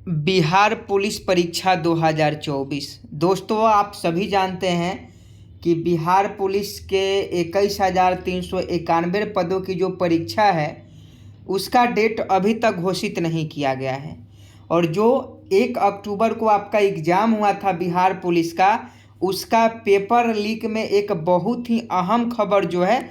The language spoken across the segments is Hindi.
बिहार पुलिस परीक्षा 2024। दोस्तों, आप सभी जानते हैं कि बिहार पुलिस के 21,391 पदों की जो परीक्षा है उसका डेट अभी तक घोषित नहीं किया गया है। और जो 1 अक्टूबर को आपका एग्ज़ाम हुआ था बिहार पुलिस का, उसका पेपर लीक में एक बहुत ही अहम खबर जो है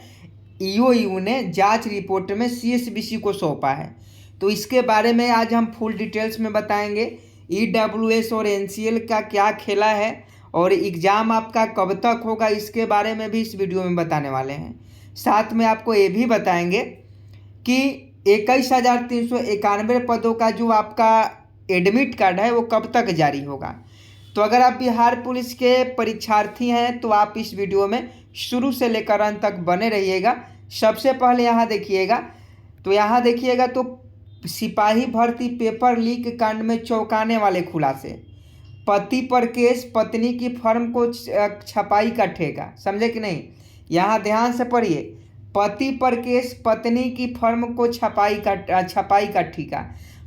ईओयू ने जांच रिपोर्ट में सीएसबीसी को सौंपा है। तो इसके बारे में आज हम फुल डिटेल्स में बताएंगे। ईडब्ल्यूएस और एनसीएल का क्या खेला है और एग्ज़ाम आपका कब तक होगा, इसके बारे में भी इस वीडियो में बताने वाले हैं। साथ में आपको ये भी बताएंगे कि 21,391 पदों का जो आपका एडमिट कार्ड है वो कब तक जारी होगा। तो अगर आप बिहार पुलिस के परीक्षार्थी हैं तो आप इस वीडियो में शुरू से लेकर अंत तक बने रहिएगा। सबसे पहले यहाँ देखिएगा तो सिपाही भर्ती पेपर लीक कांड में चौंकाने वाले खुलासे। पति पर केस, पत्नी की फर्म को छपाई का ठेका। समझे कि नहीं? यहाँ ध्यान से पढ़िए। पति पर केस, पत्नी की फर्म को छपाई का ठेका।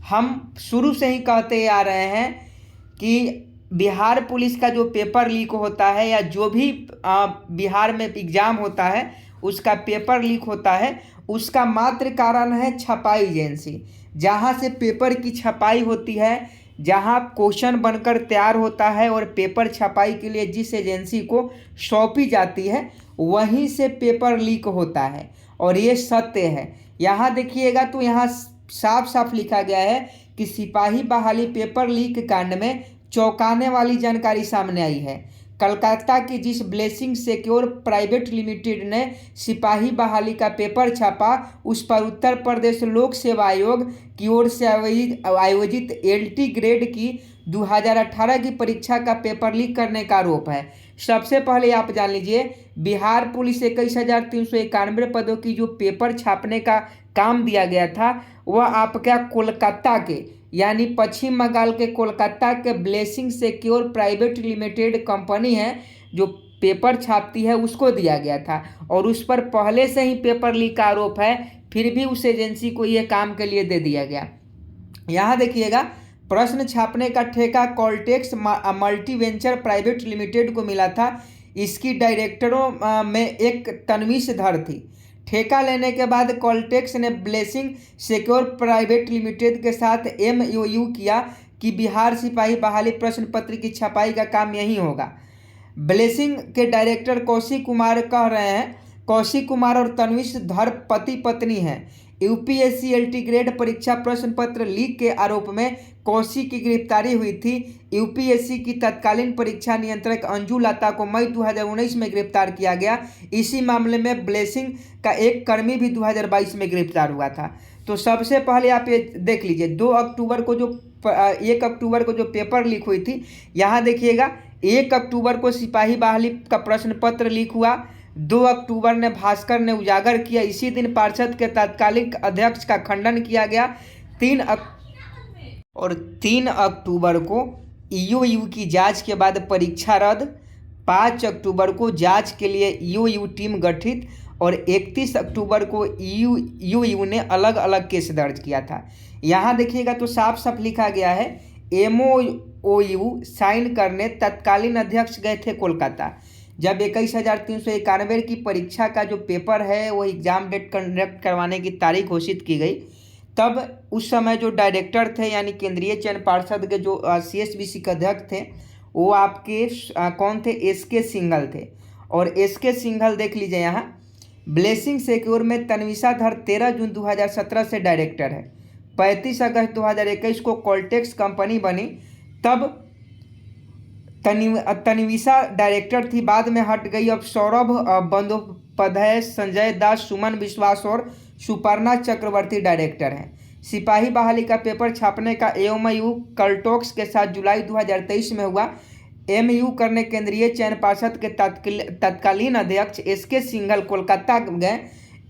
हम शुरू से ही कहते आ रहे हैं कि बिहार पुलिस का जो पेपर लीक होता है या जो भी बिहार में एग्ज़ाम होता है उसका पेपर लीक होता है, उसका मात्र कारण है छपाई एजेंसी। जहाँ से पेपर की छपाई होती है, जहाँ क्वेश्चन बनकर तैयार होता है और पेपर छपाई के लिए जिस एजेंसी को सौंपी जाती है, वहीं से पेपर लीक होता है और ये सत्य है। यहाँ देखिएगा तो यहाँ साफ साफ लिखा गया है कि सिपाही बहाली पेपर लीक कांड में चौंकाने वाली जानकारी सामने आई है। कलकत्ता की जिस ब्लेसिंग सिक्योर प्राइवेट लिमिटेड ने सिपाही बहाली का पेपर छापा, उस पर उत्तर प्रदेश लोक सेवा आयोग की ओर से आयोजित एलटी ग्रेड की 2018 की परीक्षा का पेपर लीक करने का आरोप है। सबसे पहले आप जान लीजिए, बिहार पुलिस 21,391 पदों की जो पेपर छापने का काम दिया गया था वह आपका कोलकाता के यानी पश्चिम बंगाल के कोलकाता के blessing secure private limited company है जो पेपर छापती है, उसको दिया गया था। और उस पर पहले से ही पेपर लीक का आरोप है, फिर भी उस एजेंसी को ये काम के लिए दे दिया गया। यहाँ देखिएगा, प्रश्न छापने का ठेका कॉलटेक्स मल्टी वेंचर प्राइवेट लिमिटेड को मिला था। इसकी डायरेक्टरों में एक तन्वीशधर थी। ठेका लेने के बाद कॉलटेक्स ने ब्लेसिंग सिक्योर प्राइवेट लिमिटेड के साथ एमओयू किया कि बिहार सिपाही बहाली प्रश्न पत्र की छपाई का काम यहीं होगा। ब्लेसिंग के डायरेक्टर कौशिक कुमार कह रहे हैं, कौशिक कुमार और तन्वीशधर पति पत्नी हैं। यूपीएससी एलटी ग्रेड परीक्षा प्रश्न पत्र लीक के आरोप में कौशिक की गिरफ्तारी हुई थी। यूपीएससी की तत्कालीन परीक्षा नियंत्रक अंजू लता को मई 2019 में गिरफ्तार किया गया। इसी मामले में ब्लेसिंग का एक कर्मी भी 2022 में गिरफ्तार हुआ था। तो सबसे पहले आप ये देख लीजिए, 1 अक्टूबर को जो पेपर लीक हुई थी, यहाँ देखिएगा 1 अक्टूबर को सिपाही बहाली का प्रश्न पत्र लीक हुआ। 2 अक्टूबर ने भास्कर ने उजागर किया। इसी दिन पार्षद के तात्कालिक अध्यक्ष का खंडन किया गया। 3 अक्टूबर को ईओयू की जांच के बाद परीक्षा रद्द। 5 अक्टूबर को जांच के लिए ईओयू टीम गठित और 31 अक्टूबर को ईओयू ने अलग अलग केस दर्ज किया था। यहाँ देखिएगा तो साफ साफ लिखा गया है, एमओयू साइन करने तत्कालीन अध्यक्ष गए थे कोलकाता। जब 21,391 की परीक्षा का जो पेपर है वो एग्ज़ाम डेट कंडक्ट करवाने की तारीख घोषित की गई, तब उस समय जो डायरेक्टर थे यानी केंद्रीय चयन पार्षद के जो सीएसबीसी के अध्यक्ष थे वो आपके कौन थे? एसके सिंघल थे। और एसके सिंघल देख लीजिए यहाँ, ब्लेसिंग सिक्योर में तन्वीशाधर 13 जून 2017 से डायरेक्टर है। 35 अगस्त 2021 को कॉलटेक्स कंपनी बनी, तब तन्वीशा डायरेक्टर थी, बाद में हट गई। अब सौरभ बंदोपाध्याय, संजय दास, सुमन विश्वास और सुपर्णा चक्रवर्ती डायरेक्टर हैं। सिपाही बहाली का पेपर छापने का एमओयू कॉलटेक्स के साथ जुलाई 2023 में हुआ। एमयू करने केंद्रीय चयन पार्षद के तत्कालीन अध्यक्ष एसके सिंघल कोलकाता गए।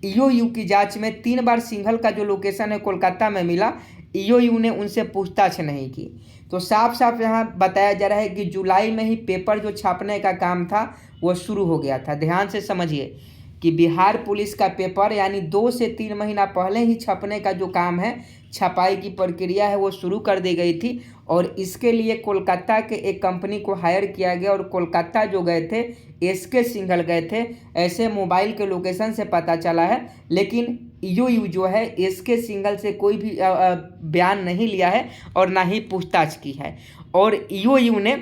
ईओयू की जांच में 3 बार सिंघल का जो लोकेशन है कोलकाता में मिला। ईओयू ने उनसे पूछताछ नहीं की। तो साफ साफ यहाँ बताया जा रहा है कि जुलाई में ही पेपर जो छापने का काम था वो शुरू हो गया था। ध्यान से समझिए, कि बिहार पुलिस का पेपर यानी 2 से 3 महीना पहले ही छपने का जो काम है, छपाई की प्रक्रिया है, वो शुरू कर दी गई थी। और इसके लिए कोलकाता के एक कंपनी को हायर किया गया और कोलकाता जो गए थे, एसके सिंघल गए थे, ऐसे मोबाइल के लोकेशन से पता चला है। लेकिन ईओयू जो है एसके सिंघल से कोई भी बयान नहीं लिया है और ना ही पूछताछ की है। और ईओयू ने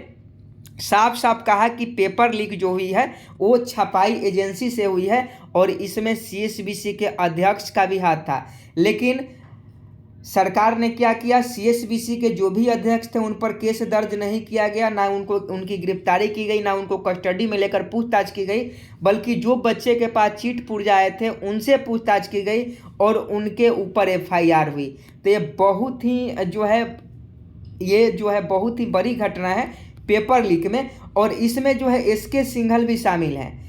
साफ साफ कहा कि पेपर लीक जो हुई है वो छपाई एजेंसी से हुई है और इसमें सीएसबीसी के अध्यक्ष का भी हाथ था। लेकिन सरकार ने क्या किया, सीएसबीसी के जो भी अध्यक्ष थे उन पर केस दर्ज नहीं किया गया, ना उनकी गिरफ्तारी की गई, ना उनको कस्टडी में लेकर पूछताछ की गई, बल्कि जो बच्चे के पास चीट पुर्जा आए थे उनसे पूछताछ की गई और उनके ऊपर एफआईआर हुई। तो ये बहुत ही बड़ी घटना है पेपर लीक में। और इसमें जो है एसके सिंघल भी शामिल हैं।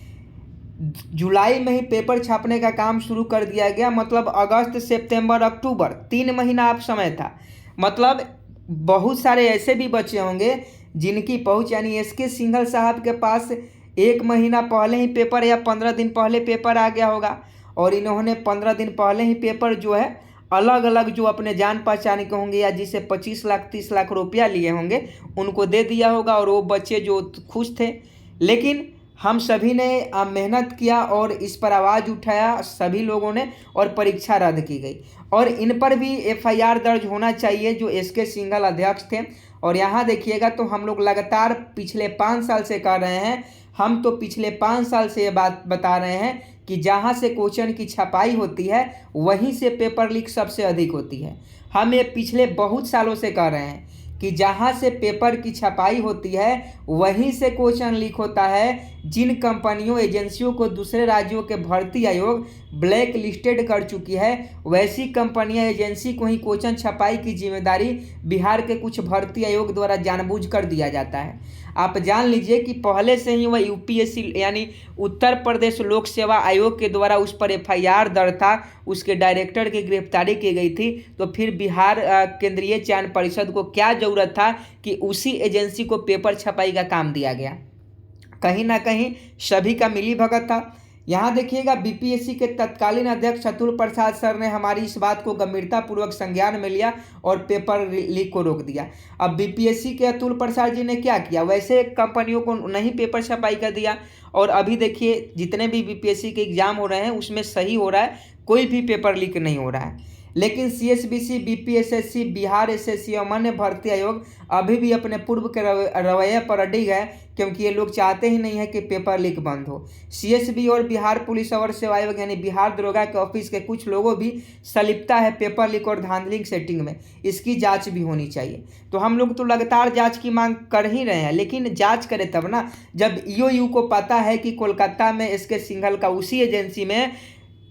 जुलाई में ही पेपर छापने का काम शुरू कर दिया गया, मतलब अगस्त सितंबर अक्टूबर 3 महीना आप समय था। मतलब बहुत सारे ऐसे भी बच्चे होंगे जिनकी पहुंच, यानी एसके सिंघल साहब के पास 1 महीना पहले ही पेपर या 15 दिन पहले पेपर आ गया होगा और इन्होंने 15 दिन पहले ही पेपर जो है अलग अलग जो अपने जान पहचान के होंगे या जिसे 25 लाख 30 लाख रुपया लिए होंगे उनको दे दिया होगा और वो बच्चे जो खुश थे। लेकिन हम सभी ने मेहनत किया और इस पर आवाज़ उठाया सभी लोगों ने और परीक्षा रद्द की गई। और इन पर भी एफआईआर दर्ज होना चाहिए जो एसके सिंघल अध्यक्ष थे। और यहाँ देखिएगा तो हम लोग लगातार पिछले 5 साल से कर रहे हैं, हम तो पिछले 5 साल से ये बात बता रहे हैं कि जहाँ से क्वेश्चन की छपाई होती है वहीं से पेपर लीक सबसे अधिक होती है। हम ये पिछले बहुत सालों से कर रहे हैं कि जहाँ से पेपर की छपाई होती है वहीं से क्वेश्चन लीक होता है। जिन कंपनियों एजेंसियों को दूसरे राज्यों के भर्ती आयोग ब्लैक लिस्टेड कर चुकी है, वैसी कंपनियां एजेंसी को ही क्वेश्चन छपाई की जिम्मेदारी बिहार के कुछ भर्ती आयोग द्वारा जानबूझकर दिया जाता है। आप जान लीजिए कि पहले से ही वह यूपीएससी यानी उत्तर प्रदेश लोक सेवा आयोग के द्वारा उस पर एफआईआर दर्ज था, उसके डायरेक्टर की गिरफ्तारी की गई थी। तो फिर बिहार केंद्रीय चयन परिषद को क्या ज़रूरत था कि उसी एजेंसी को पेपर छपाई का काम दिया गया। कहीं ना कहीं सभी का मिली भगत था। यहाँ देखिएगा बीपीएससी के तत्कालीन अध्यक्ष अतुल प्रसाद सर ने हमारी इस बात को गंभीरतापूर्वक संज्ञान में लिया और पेपर लीक को रोक दिया। अब बीपीएससी के अतुल प्रसाद जी ने क्या किया, वैसे कंपनियों को नहीं पेपर छपाई कर दिया। और अभी देखिए जितने भी बीपीएससी के एग्जाम हो रहे हैं उसमें सही हो रहा है, कोई भी पेपर लीक नहीं हो रहा है। लेकिन सीएसबीसी, बीपीएसएससी, बिहार एसएससी और अन्य भर्ती आयोग अभी भी अपने पूर्व के रवैये पर अडिग है, क्योंकि ये लोग चाहते ही नहीं है कि पेपर लीक बंद हो। सीएसबी और बिहार पुलिस और सेवा आयोग यानी बिहार दरोगा के ऑफिस के कुछ लोगों भी संलिप्तता है पेपर लीक और धांधली सेटिंग में, इसकी जांच भी होनी चाहिए। तो हम लोग तो लगातार जांच की मांग कर ही रहे हैं, लेकिन जांच करें तब ना जब ईओयू को पता है कि कोलकाता में एसके सिंघल का उसी एजेंसी में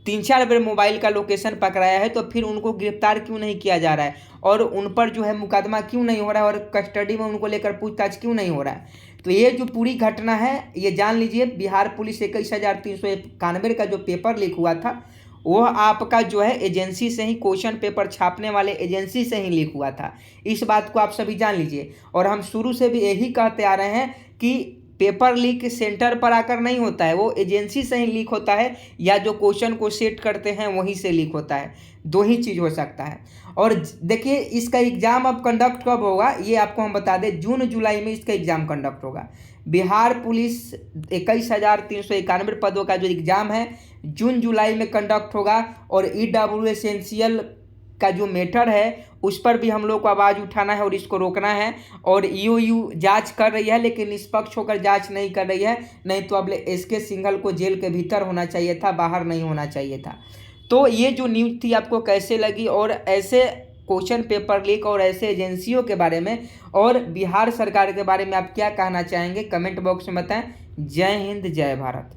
3-4 बार मोबाइल का लोकेशन पकड़ाया है, तो फिर उनको गिरफ्तार क्यों नहीं किया जा रहा है और उन पर जो है मुकदमा क्यों नहीं हो रहा है और कस्टडी में उनको लेकर पूछताछ क्यों नहीं हो रहा है। तो ये जो पूरी घटना है ये जान लीजिए, बिहार पुलिस 21,391 का जो पेपर लीक हुआ था वो आपका जो है एजेंसी से ही, क्वेश्चन पेपर छापने वाले एजेंसी से ही लीक हुआ था। इस बात को आप सभी जान लीजिए। और हम शुरू से भी यही कहते आ रहे हैं कि पेपर लीक सेंटर पर आकर नहीं होता है, वो एजेंसी से ही लीक होता है या जो क्वेश्चन को सेट करते हैं वहीं से लीक होता है। दो ही चीज़ हो सकता है। और देखिए इसका एग्ज़ाम अब कंडक्ट कब होगा ये आपको हम बता दें, जून जुलाई में इसका एग्ज़ाम कंडक्ट होगा। बिहार पुलिस 21,391 पदों का जो एग्ज़ाम है जून जुलाई में कंडक्ट होगा। और ईडब्ल्यू एसेंशियल का जो मैटर है उस पर भी हम लोग को आवाज़ उठाना है और इसको रोकना है। और ईओयू जांच कर रही है लेकिन निष्पक्ष होकर जांच नहीं कर रही है, नहीं तो अब एसके सिंघल को जेल के भीतर होना चाहिए था, बाहर नहीं होना चाहिए था। तो ये जो न्यूज़ थी आपको कैसे लगी और ऐसे क्वेश्चन पेपर लीक और ऐसे एजेंसियों के बारे में और बिहार सरकार के बारे में आप क्या कहना चाहेंगे, कमेंट बॉक्स में बताएं। जय हिंद, जय भारत।